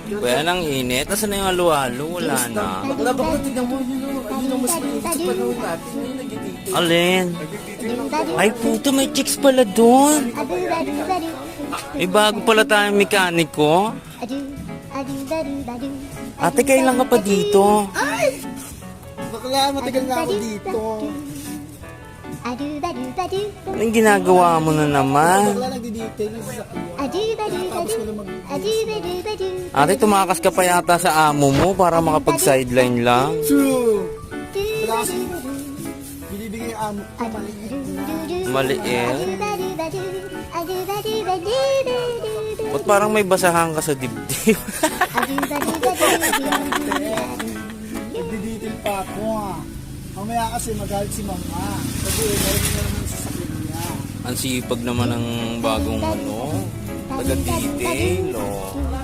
Kuya, nang init. Nasaan na yung halo-halo? Wala na. Wala ba kung tignan mo yun ang mas mainit sa panahon natin. Yung nagtitito. Alin? Ay puto, may chicks pala doon. May bago pala tayong mekaniko. Ate, kailan ka pa dito? Bakla, matagal na ako dito. Anong ginagawa mo na naman? Bakla, nagdi-detail ng sasakyan. Tapos ko na mag- Ate, tumakas ka pa yata sa amo mo para makapag-sideline lang. True. Wala kasi binibigay yung amo ko. Maliit. Ba't parang may basahan ka sa dibdib? Nagdi-detail pa ako Mamaya kasi magalit si mama. Kasi meron na naman sa sasakyan niya. Ang sipag naman ng bagong taga-detail, oh.